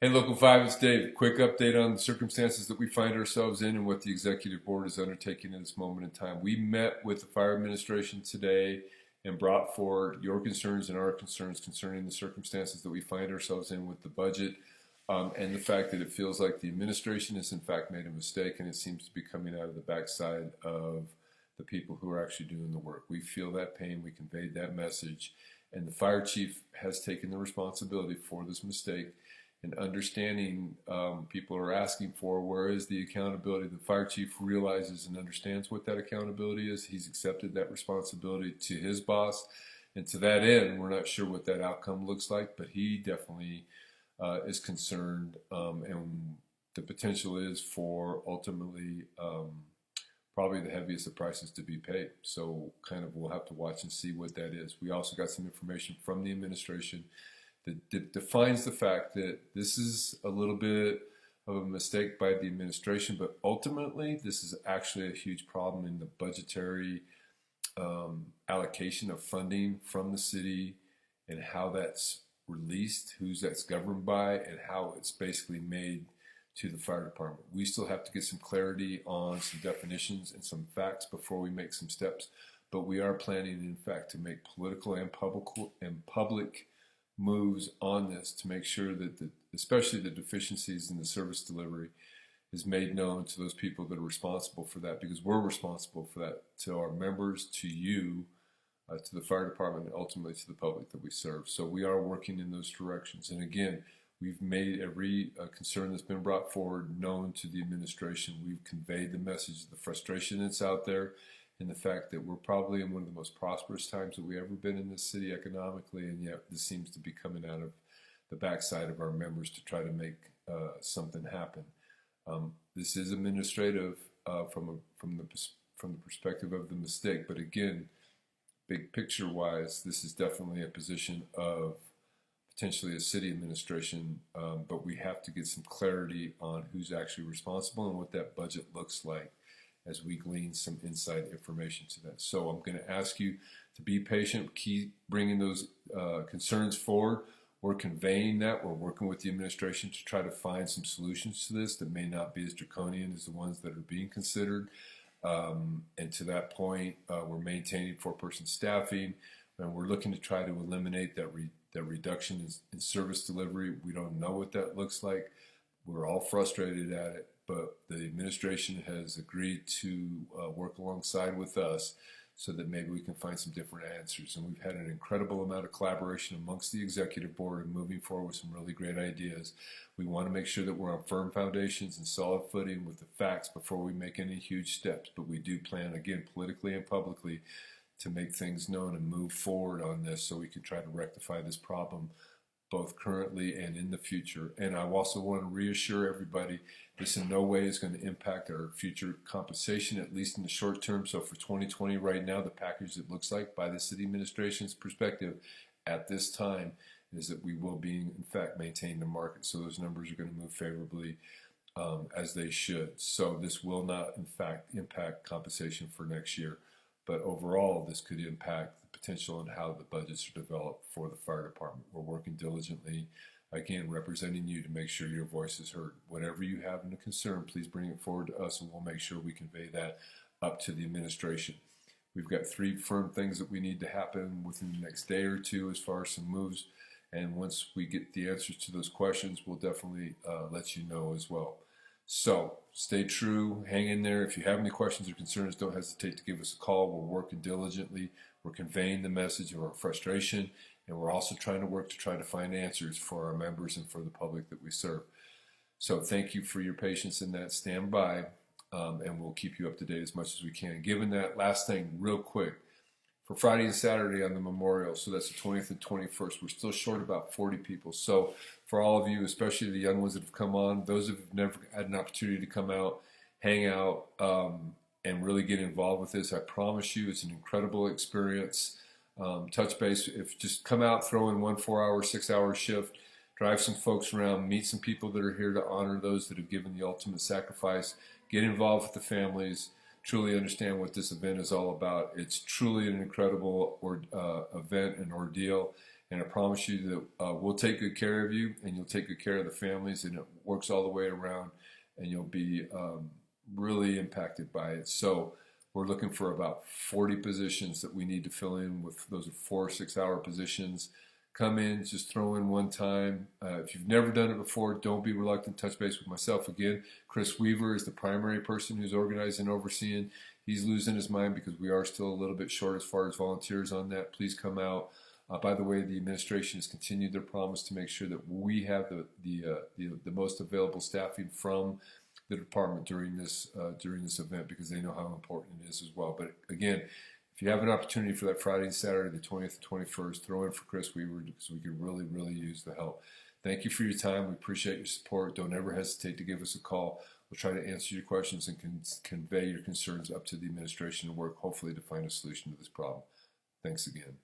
Hey, Local 5, it's Dave. Quick update on the circumstances that we find ourselves in and what the executive board is undertaking at this moment in time. We met with the fire administration today and brought forward your concerns and our concerns concerning the circumstances that we find ourselves in with the budget, and the fact that it feels like the administration has in fact made a mistake, and it seems to be coming out of the backside of the people who are actually doing the work. We feel that pain. We conveyed that message, and the fire chief has taken the responsibility for this mistake. And understanding, people are asking for, where is the accountability? The fire chief realizes and understands what that accountability is. He's accepted that responsibility to his boss, and to that end, we're not sure what that outcome looks like, but he definitely is concerned, and the potential is for ultimately probably the heaviest of prices to be paid. So kind of we'll have to watch and see what that is. We also got some information from the administration that defines the fact that this is a little bit of a mistake by the administration, but ultimately this is actually a huge problem in the budgetary allocation of funding from the city and how that's released, who's that's governed by, and how it's basically made to the fire department. We still have to get some clarity on some definitions and some facts before we make some steps, but we are planning, in fact, to make political and public moves on this to make sure that especially the deficiencies in the service delivery is made known to those people that are responsible for that, because we're responsible for that, to our members, to you, to the fire department, and ultimately to the public that we serve. So we are working in those directions. And again, we've made every concern that's been brought forward known to the administration. We've conveyed the message of the frustration that's out there, and the fact that we're probably in one of the most prosperous times that we've ever been in this city economically, and yet this seems to be coming out of the backside of our members to try to make something happen. This is administrative from the perspective of the mistake, but again, big picture wise, this is definitely a position of potentially a city administration, but we have to get some clarity on who's actually responsible and what that budget looks like as we glean some inside information to that. So I'm going to ask you to be patient, keep bringing those concerns forward. We're conveying that. We're working with the administration to try to find some solutions to this that may not be as draconian as the ones that are being considered. And to that point, we're maintaining 4-person staffing, and we're looking to try to eliminate that reduction in service delivery. We don't know what that looks like. We're all frustrated at it, but the administration has agreed to work alongside with us so that maybe we can find some different answers. And we've had an incredible amount of collaboration amongst the executive board and moving forward with some really great ideas. We want to make sure that we're on firm foundations and solid footing with the facts before we make any huge steps. But we do plan, again, politically and publicly, to make things known and move forward on this so we can try to rectify this problem both currently and in the future. And I also want to reassure everybody, this in no way is going to impact our future compensation, at least in the short term. So for 2020 right now, the package that looks like by the city administration's perspective at this time is that we will be, in fact, maintain the market. So those numbers are going to move favorably as they should. So this will not, in fact, impact compensation for next year. But overall, this could impact the potential and how the budgets are developed for the fire department. We're working diligently, again, representing you to make sure your voice is heard. Whatever you have in a concern, please bring it forward to us, and we'll make sure we convey that up to the administration. We've got 3 firm things that we need to happen within the next day or two as far as some moves. And once we get the answers to those questions, we'll definitely let you know as well. So stay true, hang in there. If you have any questions or concerns, don't hesitate to give us a call. We're working diligently. We're conveying the message of our frustration, and we're also trying to work to try to find answers for our members and for the public that we serve. So thank you for your patience in that. Stand by, and we'll keep you up to date as much as we can. Given that, last thing, real quick, for Friday and Saturday on the memorial, so that's the 20th and 21st, we're still short about 40 people. So for all of you, especially the young ones that have come on, those who have never had an opportunity to come out, hang out, and really get involved with this, I promise you it's an incredible experience. Touch base, if just come out, throw in 1 4-hour, 6-hour shift, drive some folks around, meet some people that are here to honor those that have given the ultimate sacrifice, get involved with the families, truly understand what this event is all about. It's truly an incredible event and ordeal, And I promise you that we'll take good care of you, and you'll take good care of the families, and it works all the way around, and you'll be really impacted by it. So we're looking for about 40 positions that we need to fill in with. Those are 4 6-hour positions. Come in, just throw in one time. If you've never done it before, don't be reluctant to touch base with myself. Again, Chris Weaver is the primary person who's organizing and overseeing. He's losing his mind because we are still a little bit short as far as volunteers on that. Please come out. By the way, the administration has continued their promise to make sure that we have the most available staffing from the department during this event, because they know how important it is as well. But again, if you have an opportunity for that Friday and Saturday, the 20th and 21st, throw in for Chris Weaver, because we could really, really use the help. Thank you for your time. We appreciate your support. Don't ever hesitate to give us a call. We'll try to answer your questions and convey your concerns up to the administration and work hopefully to find a solution to this problem. Thanks again.